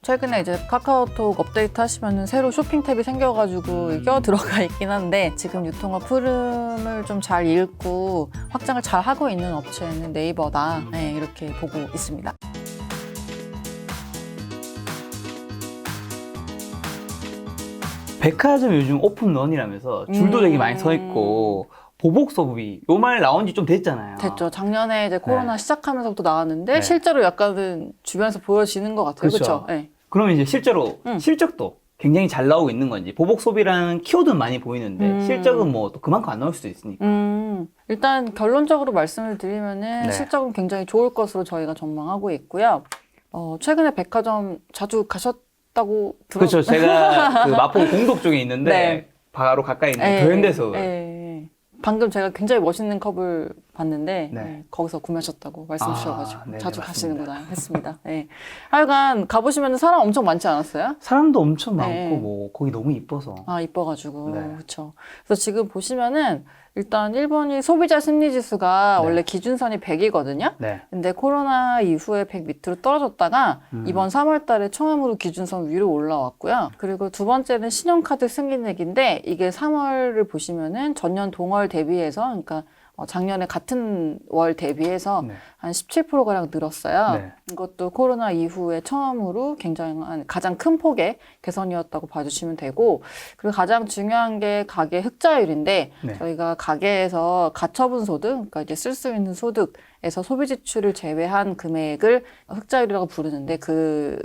최근에 이제 카카오톡 업데이트 하시면 새로 쇼핑 탭이 생겨가지고 껴 들어가 있긴 한데 지금 유통업 흐름을 좀 잘 읽고 확장을 잘 하고 있는 업체는 네이버다. 네, 이렇게 보고 있습니다. 백화점 요즘 오픈런이라면서 줄도 되게 많이 서 있고 보복 소비 요 말 나온 지 좀 됐잖아요. 됐죠. 작년에 이제 코로나 네. 시작하면서부터 나왔는데 네. 실제로 약간은 주변에서 보여지는 것 같아요. 그렇죠. 그렇죠? 네. 그러면 이제 실제로 실적도 굉장히 잘 나오고 있는 건지 보복 소비라는 키워드는 많이 보이는데 실적은 뭐 또 그만큼 안 나올 수도 있으니까. 일단 결론적으로 말씀을 드리면은 네. 실적은 굉장히 좋을 것으로 저희가 전망하고 있고요. 최근에 백화점 자주 가셨다고 그렇죠. 제가 그 마포 공덕 쪽에 있는데 네. 바로 가까이 있는 더현대서 방금 제가 굉장히 멋있는 컵을 봤는데 네. 거기서 구매하셨다고 말씀 주셔가지고 네네, 자주 맞습니다. 가시는구나 했습니다. 네. 하여간 가보시면 사람 엄청 많지 않았어요? 사람도 엄청 많고 네. 뭐 거기 너무 이뻐서. 아, 이뻐가지고. 네. 그렇죠. 그래서 지금 보시면은 일단 일본이 소비자 심리 지수가 네. 원래 기준선이 100이거든요. 네. 근데 코로나 이후에 100 밑으로 떨어졌다가 이번 3월 달에 처음으로 기준선 위로 올라왔고요. 그리고 두 번째는 신용카드 승인액인데 이게 3월을 보시면은 전년 동월 대비해서 그러니까 작년에 같은 월 대비해서 네. 한 17%가량 늘었어요. 네. 이것도 코로나 이후에 처음으로 굉장한 가장 큰 폭의 개선이었다고 봐주시면 되고, 그리고 가장 중요한 게 가계 흑자율인데 네. 저희가 가계에서 가처분 소득, 그러니까 이제 쓸 수 있는 소득에서 소비 지출을 제외한 금액을 흑자율이라고 부르는데 그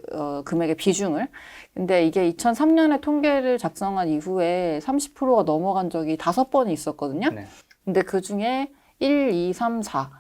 금액의 비중을. 근데 이게 2003년에 통계를 작성한 이후에 30%가 넘어간 적이 5번이 있었거든요. 네. 근데 그 중에 1, 2, 3, 4.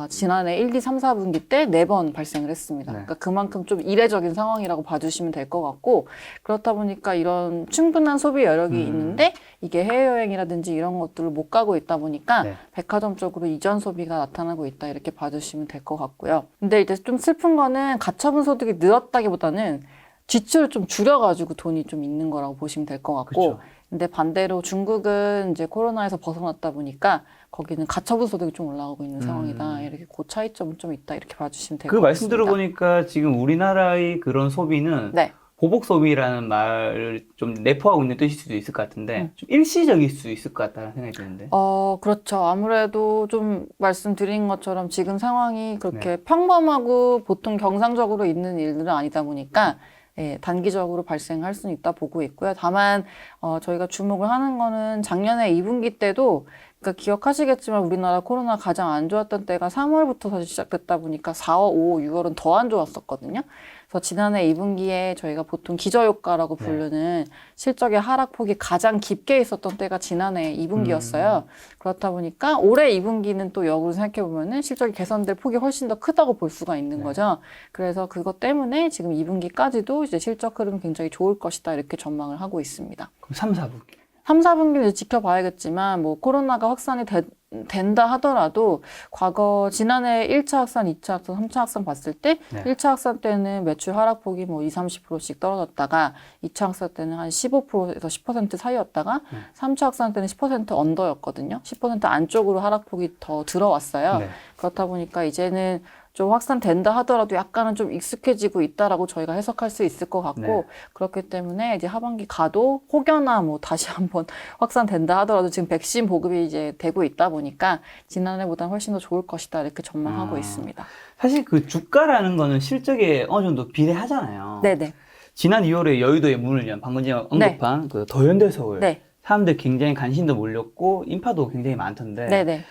지난해 1, 2, 3, 4분기 때 4번 발생을 했습니다. 네. 그러니까 그만큼 좀 이례적인 상황이라고 봐주시면 될 것 같고, 그렇다 보니까 이런 충분한 소비 여력이 있는데, 이게 해외여행이라든지 이런 것들을 못 가고 있다 보니까, 네. 백화점 쪽으로 이전 소비가 나타나고 있다, 이렇게 봐주시면 될 것 같고요. 근데 이제 좀 슬픈 거는 가처분 소득이 늘었다기보다는 지출을 좀 줄여가지고 돈이 좀 있는 거라고 보시면 될 것 같고, 그렇죠. 근데 반대로 중국은 이제 코로나에서 벗어났다 보니까 거기는 가처분 소득이 좀 올라가고 있는 상황이다. 이렇게 그 차이점은 좀 있다. 이렇게 봐주시면 될 것 그 같습니다. 말씀 들어보니까 지금 우리나라의 그런 소비는 네. 보복 소비라는 말을 좀 내포하고 있는 뜻일 수도 있을 것 같은데 좀 일시적일 수 있을 것 같다는 생각이 드는데. 그렇죠. 아무래도 좀 말씀드린 것처럼 지금 상황이 그렇게 평범하고 보통 경상적으로 있는 일들은 아니다 보니까 예, 단기적으로 발생할 수는 있다 보고 있고요. 다만 저희가 주목을 하는 거는 작년에 2분기 때도 그러니까 기억하시겠지만 우리나라 코로나 가장 안 좋았던 때가 3월부터 다시 시작됐다 보니까 4월, 5, 6월은 더 안 좋았었거든요. 그래서 지난해 2분기에 저희가 보통 기저효과라고 부르는 실적의 하락폭이 가장 깊게 있었던 때가 지난해 2분기였어요. 그렇다 보니까 올해 2분기는 또 역으로 생각해보면은 실적이 개선될 폭이 훨씬 더 크다고 볼 수가 있는 거죠. 그래서 그것 때문에 지금 2분기까지도 이제 실적 흐름 굉장히 좋을 것이다 이렇게 전망을 하고 있습니다. 그럼 3, 4분기. 3, 4분기는 지켜봐야겠지만 뭐 코로나가 확산이 된다 하더라도 과거 지난해 1차 확산, 2차 확산, 3차 확산 봤을 때 1차 확산 때는 매출 하락폭이 뭐 20, 30%씩 떨어졌다가 2차 확산 때는 한 15%에서 10% 사이였다가 3차 확산 때는 10% 언더였거든요. 10% 안쪽으로 하락폭이 더 들어왔어요. 네. 그렇다 보니까 이제는 좀 확산된다 하더라도 약간은 좀 익숙해지고 있다라고 저희가 해석할 수 있을 것 같고 그렇기 때문에 이제 하반기 가도 혹여나 뭐 다시 한번 확산된다 하더라도 지금 백신 보급이 이제 되고 있다 보니까 지난해보다 훨씬 더 좋을 것이다 이렇게 전망하고 있습니다. 사실 그 주가라는 거는 실적에 어느 정도 비례하잖아요. 네네. 지난 2월에 여의도의 문을 연 방금 전에 언급한 그 더현대서울 네. 사람들 굉장히 관심도 몰렸고 인파도 굉장히 많던데 네네.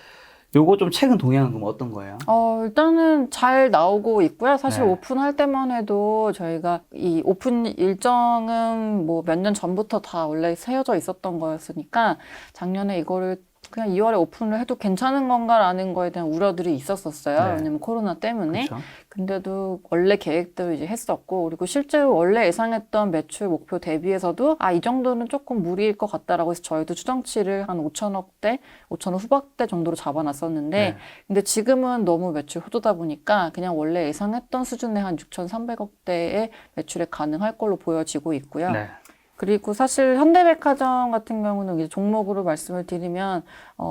요거 좀 최근 동향은 그럼 어떤 거예요? 일단은 잘 나오고 있고요. 사실 네. 오픈할 때만 해도 저희가 이 오픈 일정은 뭐 몇 년 전부터 다 원래 세워져 있었던 거였으니까 작년에 이거를 그냥 2월에 오픈을 해도 괜찮은 건가라는 거에 대한 우려들이 있었었어요. 네. 왜냐면 코로나 때문에. 그렇죠. 근데도 원래 계획대로 이제 했었고, 그리고 실제로 원래 예상했던 매출 목표 대비해서도 이 정도는 조금 무리일 것 같다라고 해서 저희도 추정치를 한 5천억대, 5천억 후반대 정도로 잡아놨었는데, 근데 지금은 너무 매출 호도다 보니까 그냥 원래 예상했던 수준의 한 6,300억대의 매출에 가능할 걸로 보여지고 있고요. 네. 그리고 사실 현대백화점 같은 경우는 이제 종목으로 말씀을 드리면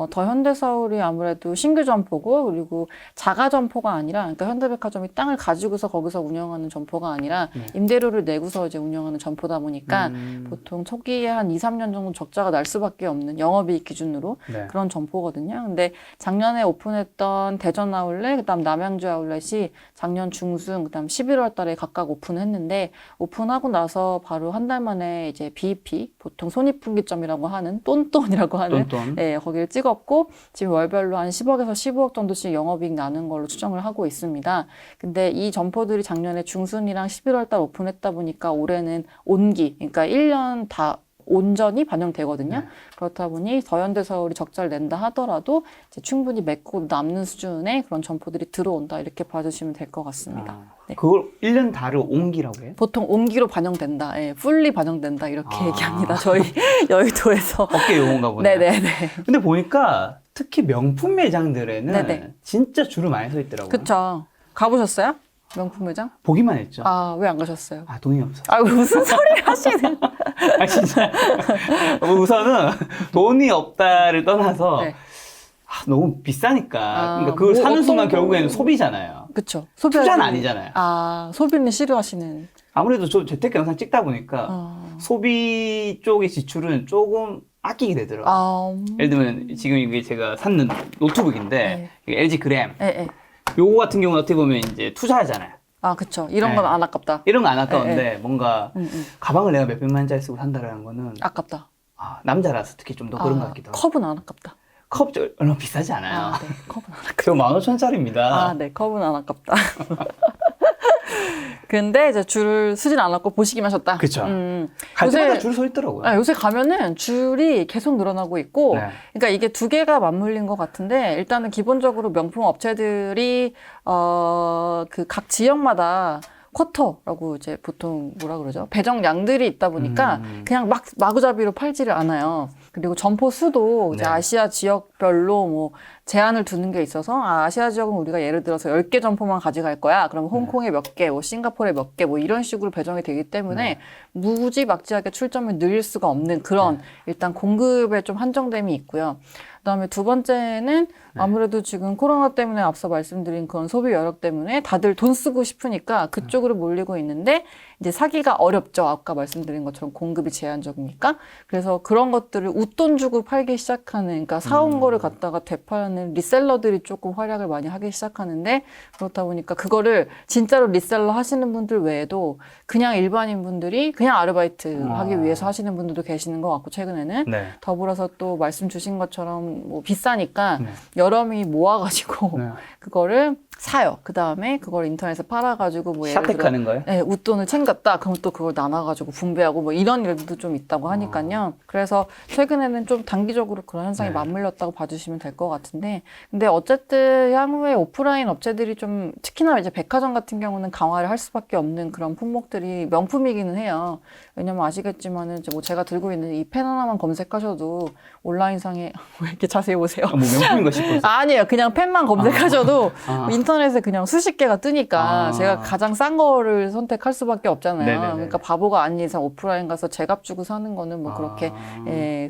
더 현대서울이 아무래도 신규 점포고 그리고 자가 점포가 아니라 그러니까 현대백화점이 땅을 가지고서 거기서 운영하는 점포가 아니라 임대료를 내고서 이제 운영하는 점포다 보니까 보통 초기에 한 2, 3년 정도 적자가 날 수밖에 없는 영업이익 기준으로 네. 그런 점포거든요. 근데 작년에 오픈했던 대전 아울렛, 그다음 남양주 아울렛이 작년 중순, 그다음 11월 달에 각각 오픈했는데 오픈하고 나서 바로 한 달 만에 이제 BEP, 보통 손익분기점이라고 하는 똔똔이라고 하는 똔똔. 예, 거기를 찍었고 지금 월별로 한 10억에서 15억 정도씩 영업이익 나는 걸로 추정을 하고 있습니다. 근데 이 점포들이 작년에 중순이랑 11월 달 오픈했다 보니까 올해는 온기, 그러니까 1년 다 온전히 반영되거든요. 네. 그렇다 보니 더현대서울이 적자를 낸다 하더라도 이제 충분히 메꾸고 남는 수준의 그런 점포들이 들어온다 이렇게 봐주시면 될 것 같습니다. 네. 그걸 1년 다를 옮기라고 해요? 보통 온기로 반영된다, 예, 풀리 반영된다 이렇게 아. 얘기합니다. 저희 여의도에서. 어깨 용어인가 보네. 네네네. 근데 보니까 특히 명품 매장들에는 네네. 진짜 줄을 많이 서 있더라고요. 그쵸. 가보셨어요? 명품 매장? 보기만 했죠. 아, 왜 안 가셨어요? 아, 돈이 없어. 아, 무슨 소리 하시는? 아, 진짜. 우선은 돈이 없다를 떠나서 네. 너무 비싸니까. 아, 그러니까 그걸 뭐 사는 어떤 순간 거- 결국에는 소비잖아요. 그쵸. 투자는 아니잖아요. 아, 소비는 싫어하시는. 아무래도 저 재테크 영상 찍다 보니까 어. 소비 쪽의 지출은 조금 아끼게 되더라고요. 아, 예를 들면 지금 이게 제가 샀는 노트북인데 이게 LG 그램. 예, 예. 요거 같은 경우는 어떻게 보면 이제 투자하잖아요. 아, 그쵸. 이런 네. 건 안 아깝다. 이런 거 안 아까운데 뭔가 응. 가방을 내가 몇백만 원짜리 쓰고 산다라는 거는 아깝다. 남자라서 특히 좀 더 그런 것 같기도 하고. 컵은 안 아깝다. 컵 얼마 비싸지 않아요. 아, 네. 컵은 안 아깝다. 저 15,000원짜리입니다. 아, 네. 컵은 안 아깝다. 근데 이제 줄을 서진 않았고 보시기만 하셨다. 그쵸. 갈 요새- 때마다 줄 서 있더라고요. 요새 가면은 줄이 계속 늘어나고 있고, 네. 그러니까 이게 두 개가 맞물린 것 같은데, 일단은 기본적으로 명품 업체들이, 그 각 지역마다 쿼터라고 이제 보통 뭐라 그러죠? 배정량들이 있다 보니까 그냥 막 마구잡이로 팔지를 않아요. 그리고 점포 수도 이제 네. 아시아 지역별로 뭐 제한을 두는 게 있어서 아시아 지역은 우리가 예를 들어서 10개 점포만 가져갈 거야. 그럼 홍콩에 몇 개, 뭐 싱가포르에 몇 개, 뭐 이런 식으로 배정이 되기 때문에 무지막지하게 출점을 늘릴 수가 없는 그런 일단 공급에 좀 한정됨이 있고요. 그다음에 두 번째는 아무래도 지금 코로나 때문에 앞서 말씀드린 그런 소비 여력 때문에 다들 돈 쓰고 싶으니까 그쪽으로 몰리고 있는데 이제 사기가 어렵죠. 아까 말씀드린 것처럼 공급이 제한적이니까. 그래서 그런 것들을 웃돈 주고 팔기 시작하는, 그러니까 사온 거를 갖다가 되파는 리셀러들이 조금 활약을 많이 하기 시작하는데, 그렇다 보니까 그거를 진짜로 리셀러 하시는 분들 외에도 그냥 일반인 분들이 그냥 아르바이트 하기 위해서 하시는 분들도 계시는 것 같고, 최근에는. 네. 더불어서 또 말씀 주신 것처럼 뭐 비싸니까 네. 여러 명이 모아가지고 네. 그거를 사요. 그 다음에 그걸 인터넷에 팔아가지고 뭐 예를 들어 샤택하는 거예요? 네, 웃돈을 챙겼다. 그럼 또 그걸 나눠가지고 분배하고 뭐 이런 일들도 좀 있다고 하니까요. 그래서 최근에는 좀 단기적으로 그런 현상이 네. 맞물렸다고 봐주시면 될 것 같은데, 근데 어쨌든 향후에 오프라인 업체들이 좀 특히나 이제 백화점 같은 경우는 강화를 할 수밖에 없는 그런 품목들이 명품이기는 해요. 왜냐면 아시겠지만은 이제 뭐 제가 들고 있는 이 펜 하나만 검색하셔도 온라인상에 왜 이렇게 자세히 보세요? 뭐 명품인가 싶어서. 아니에요. 그냥 펜만 검색하셔도 아. 인터넷에 그냥 수십 개가 뜨니까 아. 제가 가장 싼 거를 선택할 수밖에 없잖아요. 네네네. 그러니까 바보가 아닌 이상 오프라인 가서 제값 주고 사는 거는 뭐 그렇게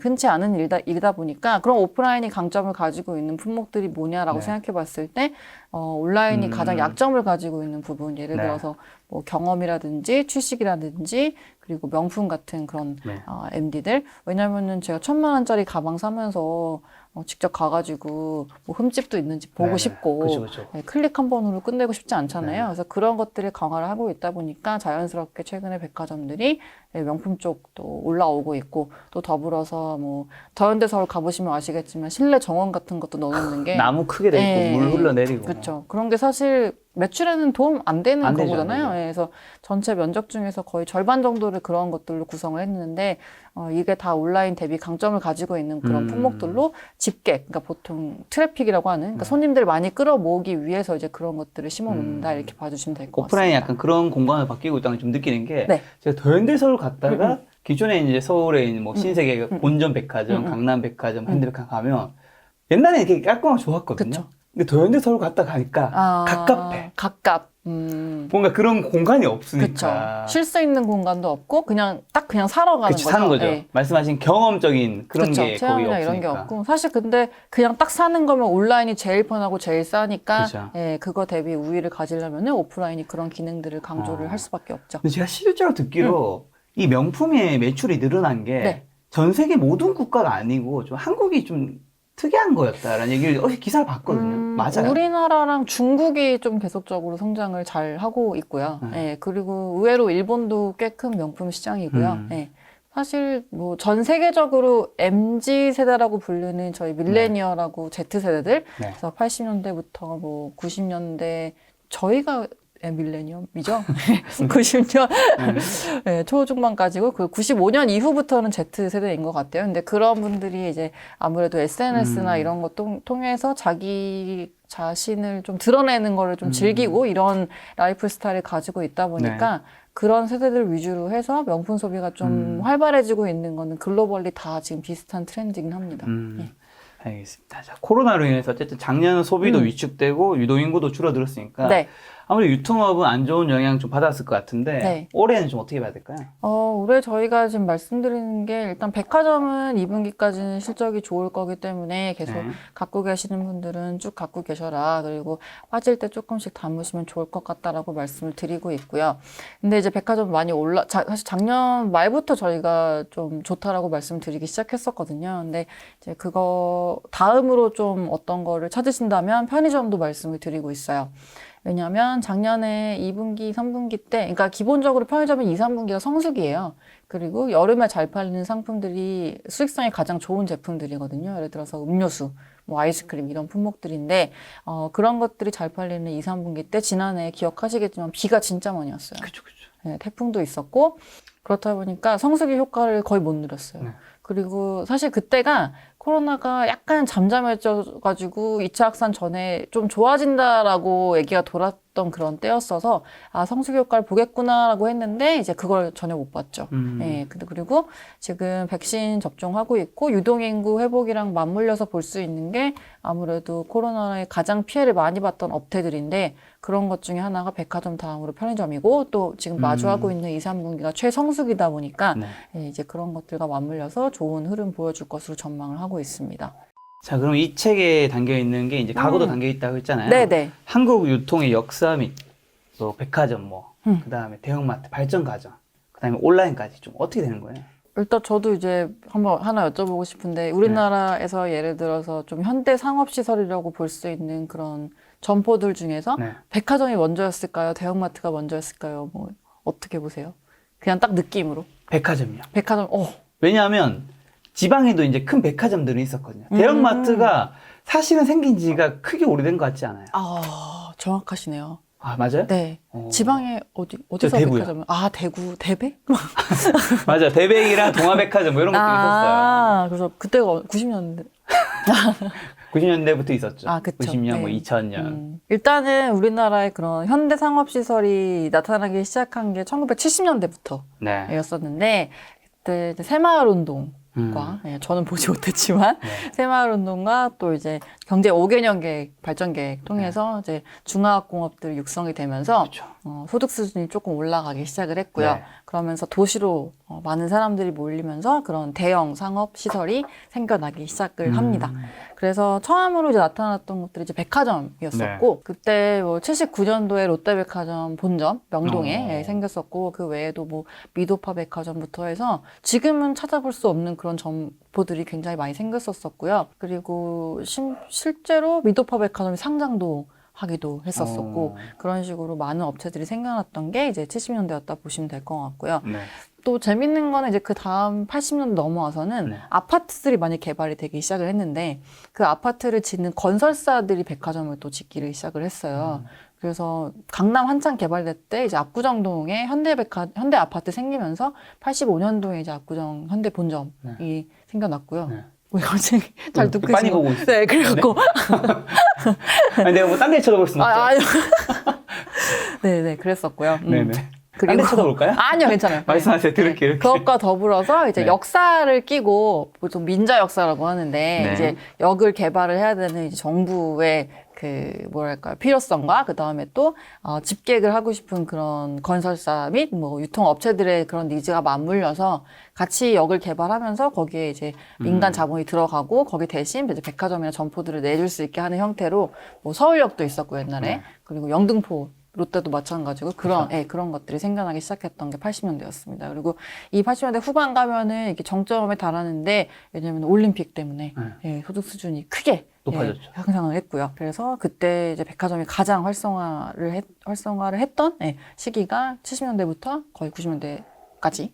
흔치 않은 일이다 보니까 그런 오프라인이 강점을 가지고 있는 품목들이 뭐냐라고 네. 생각해 봤을 때 온라인이 가장 약점을 가지고 있는 부분, 예를 네. 들어서 뭐 경험이라든지 취식이라든지 그리고 명품 같은 그런 네. MD들. 왜냐면은 제가 1,000만 원짜리 가방 사면서 직접 가가지고 뭐 흠집도 있는지 보고 네. 싶고 그쵸. 네, 클릭 한 번으로 끝내고 싶지 않잖아요. 네. 그래서 그런 것들을 강화를 하고 있다 보니까 자연스럽게 최근에 백화점들이 명품 쪽도 올라오고 있고, 또 더불어서 뭐 더현대서울 가보시면 아시겠지만 실내 정원 같은 것도 넣어놓는 게 나무 크게 돼 있고 물 흘러내리고. 그렇죠. 그런 게 사실 매출에는 도움 안 되는 안 되죠, 거잖아요. 안 되죠. 예, 그래서 전체 면적 중에서 거의 절반 정도를 그런 것들로 구성을 했는데 이게 다 온라인 대비 강점을 가지고 있는 그런 품목들로 집객, 그러니까 보통 트래픽이라고 하는, 그러니까 손님들 많이 끌어모으기 위해서 이제 그런 것들을 심어놓는다 이렇게 봐주시면 될 것 같습니다. 오프라인이 약간 그런 공간을 바뀌고 있다는 걸 좀 느끼는 게 네. 제가 더현대서울 갔다가 기존에 이제 서울에 있는 뭐 신세계 본점 백화점, 강남 백화점, 현대백화점 가면 옛날에 이렇게 깔끔하고 좋았거든요. 그쵸. 근데 더현대서울 갔다 가니까 갑갑해. 갑갑. 뭔가 그런 공간이 그쵸. 없으니까. 쉴 수 있는 공간도 없고 그냥 사러 가는 그치, 거죠. 사는 거죠. 예. 말씀하신 경험적인 그런 그쵸. 게 거의 체험이나 없으니까. 이런 게 없고 사실 근데 그냥 딱 사는 거면 온라인이 제일 편하고 제일 싸니까 그죠. 예, 그거 대비 우위를 가지려면 오프라인이 그런 기능들을 강조를 할 수밖에 없죠. 근데 제가 실제로 듣기로 이 명품의 매출이 늘어난 게 전 네. 세계 모든 국가가 아니고 좀 한국이 좀 특이한 거였다라는 얘기를 기사를 봤거든요. 맞아요? 우리나라랑 중국이 좀 계속적으로 성장을 잘 하고 있고요. 예, 그리고 의외로 일본도 꽤 큰 명품 시장이고요. 예. 사실 뭐 전 세계적으로 MZ 세대라고 불리는 저희 밀레니얼하고 Z 세대들, 그래서 80년대부터 뭐 90년대 저희가 밀레니엄이죠. 90년 네, 초중반까지고 그 95년 이후부터는 Z 세대인 것 같아요. 근데 그런 분들이 이제 아무래도 SNS나 이런 것 통해서 자기 자신을 좀 드러내는 거를 좀 즐기고 이런 라이프 스타일을 가지고 있다 보니까 그런 세대들 위주로 해서 명품 소비가 좀 활발해지고 있는 거는 글로벌리 다 지금 비슷한 트렌드이긴 합니다. 예. 알겠습니다. 자, 코로나로 인해서 어쨌든 작년은 소비도 위축되고 유동인구도 줄어들었으니까 네. 아무래도 유통업은 안 좋은 영향 좀 받았을 것 같은데 네. 올해는 좀 어떻게 봐야 될까요? 올해 저희가 지금 말씀드리는 게 일단 백화점은 2분기까지는 실적이 좋을 거기 때문에 계속 갖고 계시는 분들은 쭉 갖고 계셔라. 그리고 빠질 때 조금씩 담으시면 좋을 것 같다라고 말씀을 드리고 있고요. 근데 이제 백화점 많이 사실 작년 말부터 저희가 좀 좋다라고 말씀드리기 시작했었거든요. 근데 이제 그거 다음으로 좀 어떤 거를 찾으신다면 편의점도 말씀을 드리고 있어요. 왜냐하면 작년에 2분기, 3분기 때, 그러니까 기본적으로 편의점은 2, 3분기가 성수기예요. 그리고 여름에 잘 팔리는 상품들이 수익성이 가장 좋은 제품들이거든요. 예를 들어서 음료수, 뭐 아이스크림 이런 품목들인데 그런 것들이 잘 팔리는 2, 3분기 때 지난해 기억하시겠지만 비가 진짜 많이 왔어요. 그쵸. 네, 태풍도 있었고 그렇다 보니까 성수기 효과를 거의 못 누렸어요. 그리고 사실 그때가 코로나가 약간 잠잠해져가지고 2차 확산 전에 좀 좋아진다라고 얘기가 돌았던 그런 때였어서 성수기 효과를 보겠구나라고 했는데 이제 그걸 전혀 못 봤죠. 예, 그리고 지금 백신 접종하고 있고 유동인구 회복이랑 맞물려서 볼 수 있는 게 아무래도 코로나에 가장 피해를 많이 봤던 업태들인데 그런 것 중에 하나가 백화점 다음으로 편의점이고 또 지금 마주하고 있는 2, 3분기가 최성수기다 보니까 예, 이제 그런 것들과 맞물려서 좋은 흐름 보여줄 것으로 전망을 하고 있습니다. 자, 그럼 이 책에 담겨 있는 게 이제 가구도 담겨 있다고 했잖아요. 네네. 한국 유통의 역사 및 또 백화점 그다음에 대형마트, 발전가전, 그다음에 온라인까지 좀 어떻게 되는 거예요? 일단 저도 이제 한번 하나 여쭤보고 싶은데 우리나라에서 예를 들어서 좀 현대 상업시설이라고 볼 수 있는 그런 점포들 중에서 백화점이 먼저였을까요? 대형마트가 먼저였을까요? 뭐 어떻게 보세요? 그냥 딱 느낌으로. 백화점이요. 백화점, 왜냐하면 지방에도 이제 큰 백화점들이 있었거든요. 대형마트가 사실은 생긴 지가 크게 오래된 것 같지 않아요? 정확하시네요. 아, 맞아요? 네. 지방에 어디서 대구요. 백화점을? 대구, 대백? 맞아요. 대백이랑 동아백화점 뭐 이런 것도 있었어요. 그래서 그때가 90년대. 90년대부터 있었죠. 그쵸. 90년, 뭐 네. 2000년. 일단은 우리나라의 그런 현대 상업시설이 나타나기 시작한 게 1970년대부터였었는데 그때 이제 새마을 운동과 저는 보지 못했지만 새마을 운동과 또 이제 경제 5개년 계획, 발전 계획 통해서 이제 중화학공업들이 육성이 되면서 소득 수준이 조금 올라가기 시작을 했고요. 그러면서 도시로 많은 사람들이 몰리면서 그런 대형 상업 시설이 생겨나기 시작을 합니다. 그래서 처음으로 이제 나타났던 것들이 이제 백화점이었었고 그때 뭐 79년도에 롯데백화점 본점 명동에 생겼었고 그 외에도 뭐 미도파 백화점부터 해서 지금은 찾아볼 수 없는 그런 점포들이 굉장히 많이 생겼었고요. 그리고 실제로 미도파 백화점이 상장도 하기도 했었었고 그런 식으로 많은 업체들이 생겨났던 게 이제 70년대였다 보시면 될 것 같고요. 또 재밌는 거는 이제 그 다음 80년대 넘어와서는 아파트들이 많이 개발이 되기 시작을 했는데 그 아파트를 짓는 건설사들이 백화점을 또 짓기를 시작을 했어요. 그래서 강남 한창 개발될 때 이제 압구정동에 현대 아파트 생기면서 85년도에 이제 압구정 현대 본점이 생겨났고요. 왜 갑자기 잘 듣고 많이 계신 거? 보고 있어요. 네, 그래갖고 아니, 내가 뭐 딴 데 쳐다볼 수는 없죠. 아니요. 네네, 그랬었고요. 네네. 딴 데 쳐다볼까요? 아니요, 괜찮아요. 말씀하세요. 들을게요. 그것과 더불어서 이제 역사를 끼고 보통 민자 역사라고 하는데 이제 역을 개발을 해야 되는 이제 정부의 뭐랄까요, 필요성과 그 다음에 또 집객을 하고 싶은 그런 건설사 및 뭐 유통업체들의 그런 니즈가 맞물려서 같이 역을 개발하면서 거기에 이제 민간 자본이 들어가고 거기 대신 이제 백화점이나 점포들을 내줄 수 있게 하는 형태로 뭐 서울역도 있었고 옛날에 그리고 영등포 롯데도 마찬가지고 그런 그런 것들이 생겨나기 시작했던 게 80년대였습니다. 그리고 이 80년대 후반 가면은 이렇게 정점에 달하는데 왜냐하면 올림픽 때문에 소득 수준이 크게 높아졌죠. 향상을 했고요. 그래서 그때 이제 백화점이 가장 활성화를 했던 시기가 70년대부터 거의 90년대까지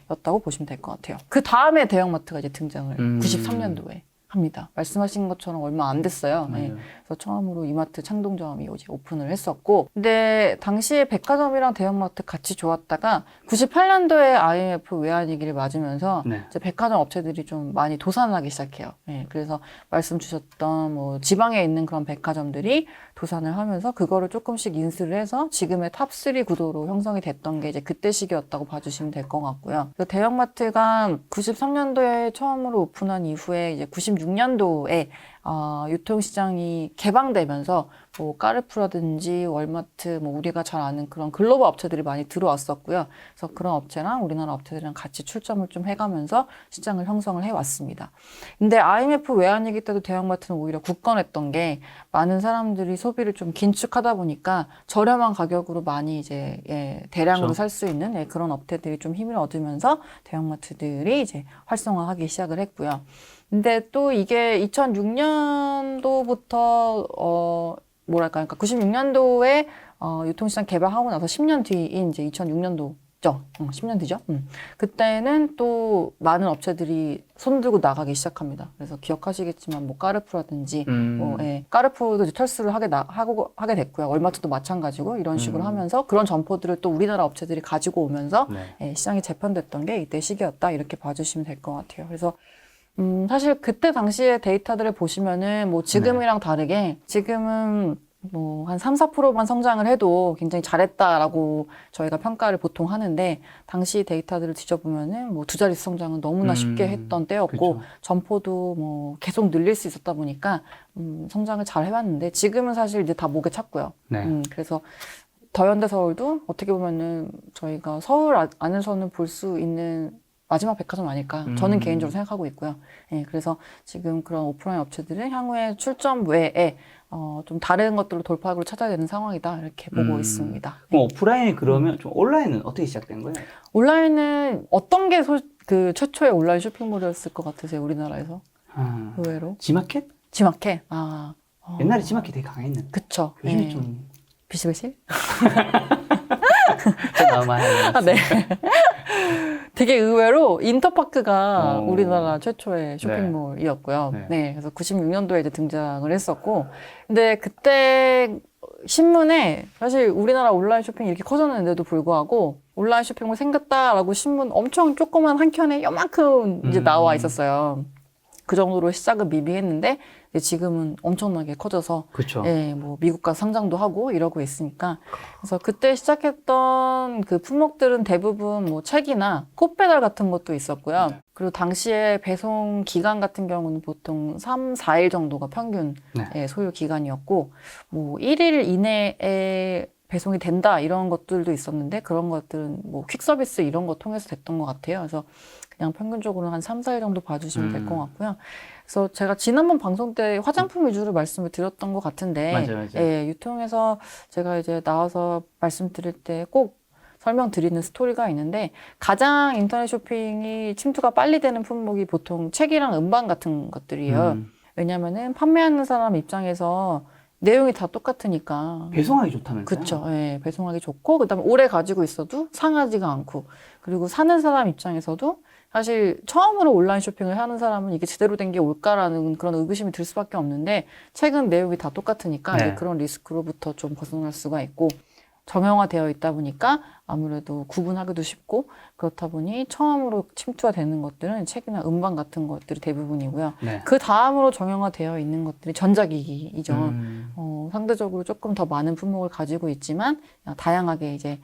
였다고 보시면 될 것 같아요. 그 다음에 대형마트가 이제 등장을 93년도에 합니다. 말씀하신 것처럼 얼마 안 됐어요. 그래서 처음으로 이마트 창동점이 이제 오픈을 했었고, 근데 당시에 백화점이랑 대형마트 같이 좋았다가 98년도에 IMF 외환위기를 맞으면서 이제 백화점 업체들이 좀 많이 도산하기 시작해요. 그래서 말씀 주셨던 뭐 지방에 있는 그런 백화점들이 도산을 하면서 그거를 조금씩 인수를 해서 지금의 탑3 구도로 형성이 됐던 게 이제 그때 시기였다고 봐주시면 될 것 같고요. 대형마트가 93년도에 처음으로 오픈한 이후에 이제 96년도에 유통시장이 개방되면서 뭐 까르푸라든지 월마트, 뭐 우리가 잘 아는 그런 글로벌 업체들이 많이 들어왔었고요. 그래서 그런 업체랑 우리나라 업체들이랑 같이 출점을 좀 해가면서 시장을 형성을 해왔습니다. 근데 IMF 외환위기 때도 대형마트는 오히려 굳건했던 게 많은 사람들이 소비를 좀 긴축하다 보니까 저렴한 가격으로 많이 이제 대량으로 살 수 있는 그런 업체들이 좀 힘을 얻으면서 대형마트들이 이제 활성화하기 시작을 했고요. 근데 또 이게 2006년도부터 뭐랄까, 그러니까 96년도에 유통시장 개방하고 나서 10년 뒤인 이제 2006년도죠. 10년 뒤죠. 그때는 또 많은 업체들이 손들고 나가기 시작합니다. 그래서 기억하시겠지만 뭐 까르푸라든지 까르푸도 이제 철수를 하게 됐고요. 월마트도 마찬가지고 이런 식으로 하면서 그런 점포들을 또 우리나라 업체들이 가지고 오면서 시장이 재편됐던 게 이때 시기였다 이렇게 봐주시면 될 것 같아요. 그래서 사실 그때 당시에 데이터들을 보시면은 뭐 지금이랑 다르게 지금은 뭐 한 3, 4%만 성장을 해도 굉장히 잘했다라고 저희가 평가를 보통 하는데 당시 데이터들을 뒤져보면은 뭐 두 자릿수 성장은 너무나 쉽게 했던 때였고 그쵸. 점포도 뭐 계속 늘릴 수 있었다 보니까 성장을 잘 해왔는데 지금은 사실 이제 다 목에 찼고요. 그래서 더현대서울도 어떻게 보면은 저희가 서울 안에서는 볼 수 있는 마지막 백화점 아닐까 저는 개인적으로 생각하고 있고요. 그래서 지금 그런 오프라인 업체들은 향후에 출점 외에 좀 다른 것들로 돌파구를 찾아야 되는 상황이다 이렇게 보고 있습니다. 그럼 오프라인이 그러면 좀 온라인은 어떻게 시작된 거예요? 온라인은 어떤 게 그 최초의 온라인 쇼핑몰이었을 것 같으세요, 우리나라에서? 의외로? 지마켓? 지마켓? 옛날에 지마켓 되게 강했는데. 그쵸. 요즘에 좀 비실비실? 네. 되게 의외로 인터파크가 우리나라 최초의 쇼핑몰이었고요. 네. 그래서 96년도에 이제 등장을 했었고, 근데 그때 신문에 사실 우리나라 온라인 쇼핑이 이렇게 커졌는데도 불구하고 온라인 쇼핑몰 생겼다라고 신문 엄청 조그만 한 켠에 요만큼 이제 나와 있었어요. 그 정도로 시작은 미비했는데 지금은 엄청나게 커져서 뭐 미국 가서 상장도 하고 이러고 있으니까 그래서 그때 시작했던 그 품목들은 대부분 뭐 책이나 꽃배달 같은 것도 있었고요. 그리고 당시에 배송 기간 같은 경우는 보통 3, 4일 정도가 평균 소요 기간이었고 뭐 1일 이내에 배송이 된다 이런 것들도 있었는데 그런 것들은 뭐 퀵 서비스 이런 거 통해서 됐던 것 같아요. 그래서 그냥 평균적으로 한 3, 4일 정도 봐주시면 될 것 같고요. 그래서 제가 지난번 방송 때 화장품 위주로 말씀을 드렸던 것 같은데 맞아요. 유통에서 제가 이제 나와서 말씀드릴 때 꼭 설명드리는 스토리가 있는데 가장 인터넷 쇼핑이 침투가 빨리 되는 품목이 보통 책이랑 음반 같은 것들이에요. 왜냐면은 판매하는 사람 입장에서 내용이 다 똑같으니까. 배송하기 좋다면서요? 그쵸. 배송하기 좋고, 그 다음에 오래 가지고 있어도 상하지가 않고, 그리고 사는 사람 입장에서도 사실 처음으로 온라인 쇼핑을 하는 사람은 이게 제대로 된 게 올까라는 그런 의구심이 들 수밖에 없는데, 책은 내용이 다 똑같으니까 이제 그런 리스크로부터 좀 벗어날 수가 있고, 정형화되어 있다 보니까 아무래도 구분하기도 쉽고 그렇다 보니 처음으로 침투가 되는 것들은 책이나 음반 같은 것들이 대부분이고요. 그 다음으로 정형화되어 있는 것들이 전자기기이죠. 상대적으로 조금 더 많은 품목을 가지고 있지만 다양하게 이제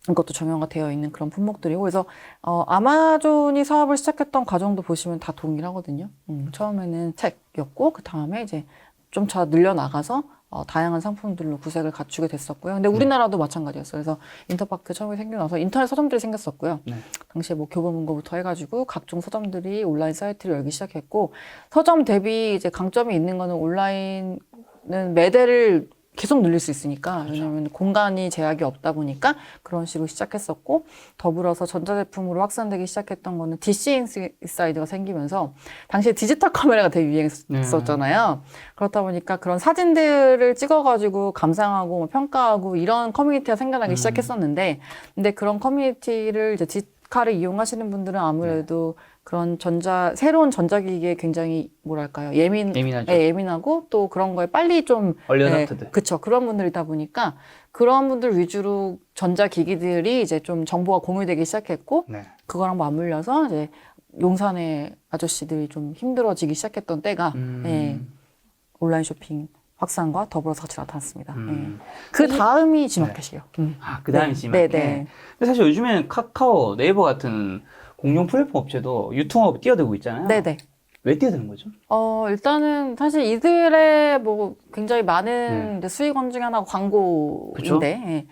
이것도 정형화되어 있는 그런 품목들이고 그래서 아마존이 사업을 시작했던 과정도 보시면 다 동일하거든요. 처음에는 책이었고 그 다음에 이제 좀 더 늘려나가서 다양한 상품들로 구색을 갖추게 됐었고요. 근데 우리나라도 마찬가지였어요. 그래서 인터파크 처음에 생겨나서 인터넷 서점들이 생겼었고요. 네. 당시에 뭐 교보문고부터 해가지고 각종 서점들이 온라인 사이트를 열기 시작했고, 서점 대비 이제 강점이 있는 거는 온라인은 매대를 계속 늘릴 수 있으니까. 그렇죠. 왜냐하면 공간이 제약이 없다 보니까 그런 식으로 시작했었고, 더불어서 전자제품으로 확산되기 시작했던 거는 DC 인사이드가 생기면서 당시에 디지털 카메라가 되게 유행했었잖아요. 그렇다 보니까 그런 사진들을 찍어가지고 감상하고 뭐 평가하고 이런 커뮤니티가 생겨나기 시작했었는데, 근데 그런 커뮤니티를 이제 디지털을 이용하시는 분들은 아무래도 그런 새로운 전자기기에 굉장히 뭐랄까요, 예민하죠. 예민하고 또 그런 거에 빨리 좀 얼려놨거든. 그쵸, 그런 분들이다 보니까 그런 분들 위주로 전자기기들이 이제 좀 정보가 공유되기 시작했고, 네. 그거랑 맞물려서 이제 용산의 아저씨들이 좀 힘들어지기 시작했던 때가 예, 온라인 쇼핑 확산과 더불어서 같이 나타났습니다. 예. 그 다음이 지마켓이에요. 그 다음이 네. 지마켓. 네. 근데 사실 요즘에는 카카오, 네이버 같은 공룡 플랫폼 업체도 유통업에 뛰어들고 있잖아요. 네네. 왜 뛰어드는 거죠? 일단은 사실 이들의 뭐 굉장히 많은 이제 수익원 중에 하나가 광고인데, 예.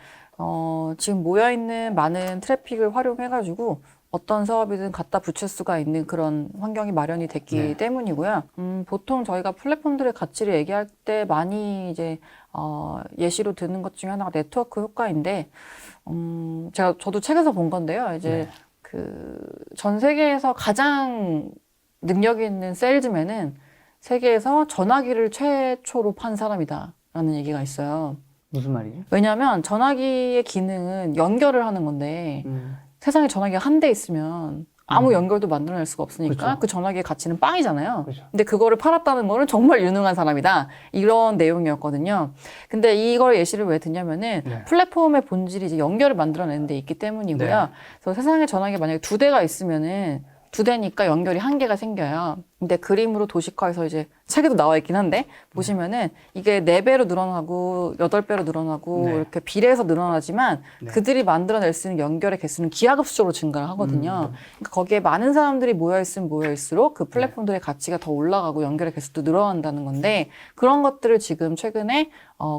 지금 모여있는 많은 트래픽을 활용해가지고 어떤 사업이든 갖다 붙일 수가 있는 그런 환경이 마련이 됐기 때문이고요. 보통 저희가 플랫폼들의 가치를 얘기할 때 많이 이제, 예시로 드는 것 중에 하나가 네트워크 효과인데, 저도 책에서 본 건데요. 이제 전 세계에서 가장 능력 있는 세일즈맨은 세계에서 전화기를 최초로 판 사람이다라는 얘기가 있어요. 무슨 말이죠? 왜냐하면 전화기의 기능은 연결을 하는 건데 세상에 전화기가 한 대 있으면 아무 연결도 만들어낼 수가 없으니까 그렇죠. 그 전화기의 가치는 빵이잖아요. 그렇죠. 근데 그거를 팔았다는 거는 정말 유능한 사람이다. 이런 내용이었거든요. 근데 이걸 예시를 왜 드냐면은 플랫폼의 본질이 이제 연결을 만들어내는 데 있기 때문이고요. 그래서 세상에 전화기가 만약에 2대가 있으면은 2대니까 연결이 1개가 생겨요. 근데 그림으로 도식화해서 이제 책에도 나와 있긴 한데 보시면은 이게 4배로 늘어나고 8배로 늘어나고 이렇게 비례해서 늘어나지만 그들이 만들어낼 수 있는 연결의 개수는 기하급수적으로 증가를 하거든요. 그러니까 거기에 많은 사람들이 모여있으면 모여있을수록 그 플랫폼들의 가치가 더 올라가고 연결의 개수도 늘어난다는 건데, 그런 것들을 지금 최근에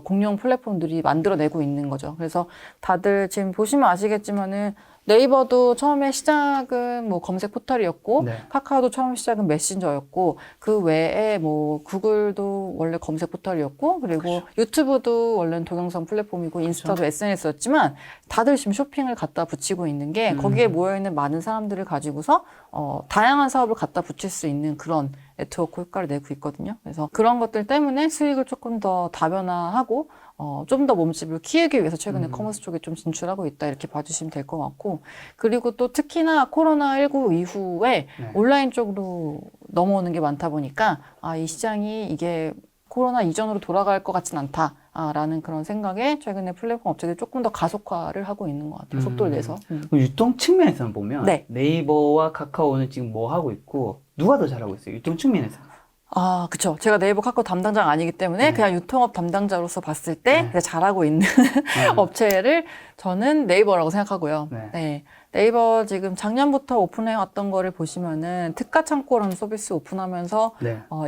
공룡 플랫폼들이 만들어내고 있는 거죠. 그래서 다들 지금 보시면 아시겠지만은 네이버도 처음에 시작은 뭐 검색 포털이었고, 카카오도 처음 시작은 메신저였고, 그 외에 뭐 구글도 원래 검색 포털이었고, 그리고 유튜브도 원래는 동영상 플랫폼이고, 인스타도 SNS였지만 다들 지금 쇼핑을 갖다 붙이고 있는 게 거기에 모여있는 많은 사람들을 가지고서 다양한 사업을 갖다 붙일 수 있는 그런 네트워크 효과를 내고 있거든요. 그래서 그런 것들 때문에 수익을 조금 더 다변화하고 좀 더 몸집을 키우기 위해서 최근에 커머스 쪽에 좀 진출하고 있다, 이렇게 봐주시면 될 것 같고, 그리고 또 특히나 코로나19 이후에 온라인 쪽으로 넘어오는 게 많다 보니까 이 시장이 이게 코로나 이전으로 돌아갈 것 같진 않다. 라는 그런 생각에 최근에 플랫폼 업체들이 조금 더 가속화를 하고 있는 것 같아요. 속도를 내서. 유통 측면에서는 보면 네이버와 카카오는 지금 뭐 하고 있고 누가 더 잘하고 있어요? 유통 측면에서. 그쵸. 제가 네이버 카카오 담당자가 아니기 때문에 그냥 유통업 담당자로서 봤을 때 잘하고 있는 업체를 저는 네이버라고 생각하고요. 네이버 지금 작년부터 오픈해왔던 거를 보시면은 특가 창고라는 서비스 오픈하면서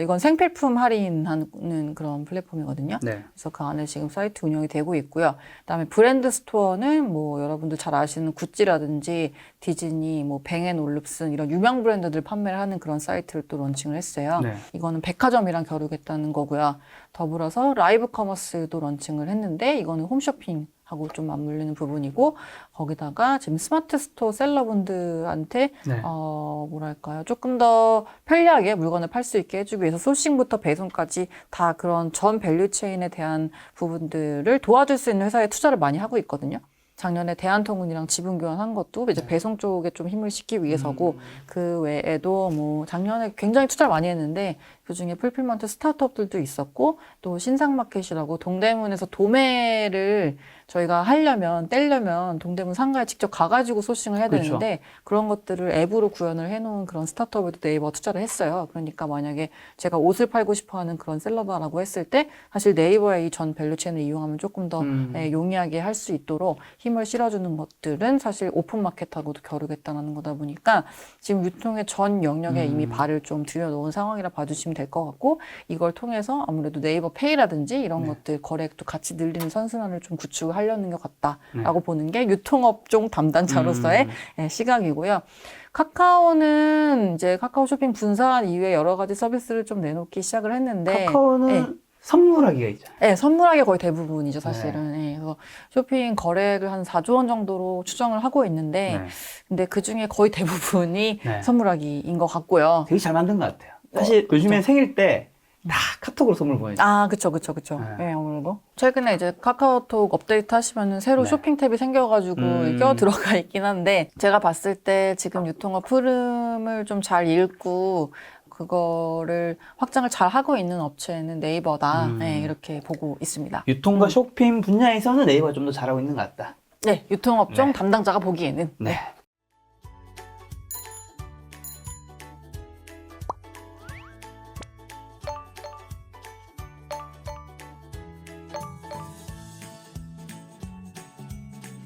이건 생필품 할인하는 그런 플랫폼이거든요. 그래서 그 안에 지금 사이트 운영이 되고 있고요. 그다음에 브랜드 스토어는 뭐 여러분들 잘 아시는 구찌라든지 디즈니, 뭐 뱅앤올룹슨 이런 유명 브랜드들 판매를 하는 그런 사이트를 또 런칭을 했어요. 이거는 백화점이랑 겨루겠다는 거고요. 더불어서 라이브 커머스도 런칭을 했는데 이거는 홈쇼핑 하고 좀 맞물리는 부분이고, 거기다가 지금 스마트 스토어 셀러분들한테 뭐랄까요, 조금 더 편리하게 물건을 팔 수 있게 해주기 위해서 소싱부터 배송까지 다 그런 전 밸류 체인에 대한 부분들을 도와줄 수 있는 회사에 투자를 많이 하고 있거든요. 작년에 대한통운이랑 지분 교환한 것도 이제 배송 쪽에 좀 힘을 싣기 위해서고, 그 외에도 뭐 작년에 굉장히 투자를 많이 했는데 그중에 풀필먼트 스타트업들도 있었고, 또 신상마켓이라고 동대문에서 도매를 저희가 떼려면 동대문 상가에 직접 가가지고 소싱을 해야 그렇죠. 되는데 그런 것들을 앱으로 구현을 해놓은 그런 스타트업에도 네이버가 투자를 했어요. 그러니까 만약에 제가 옷을 팔고 싶어하는 그런 셀러다라고 했을 때 사실 네이버의 이 전 밸류체인을 이용하면 조금 더 용이하게 할 수 있도록 힘을 실어주는 것들은 사실 오픈마켓하고도 겨루겠다는 거다 보니까 지금 유통의 전 영역에 이미 발을 좀 들여놓은 상황이라 봐주시면 될 것 같고 이걸 통해서 아무래도 네이버 페이라든지 이런 것들 거래액도 같이 늘리는 선순환을 좀 구축하려는 것 같다라고 보는 게 유통업종 담당자로서의 시각이고요. 카카오는 이제 카카오 쇼핑 분산 이후에 여러 가지 서비스를 좀 내놓기 시작을 했는데 카카오는 선물하기가 있잖아요. 네, 선물하기 거의 대부분이죠, 사실은. 네, 그래서 쇼핑 거래액을 한 4조 원 정도로 추정을 하고 있는데, 근데 그 중에 거의 대부분이 선물하기인 것 같고요. 되게 잘 만든 것 같아요. 사실 요즘엔 생일 때 다 카톡으로 선물 보내죠. 아, 그쵸. 네, 아무래도. 최근에 이제 카카오톡 업데이트 하시면은 새로 쇼핑 탭이 생겨가지고 껴 들어가 있긴 한데, 제가 봤을 때 지금 유통업 흐름을 좀 잘 읽고, 그거를 확장을 잘 하고 있는 업체는 네이버다. 네, 이렇게 보고 있습니다. 유통과 쇼핑 분야에서는 네이버가 좀 더 잘하고 있는 것 같다. 네, 유통업종 담당자가 보기에는. 네.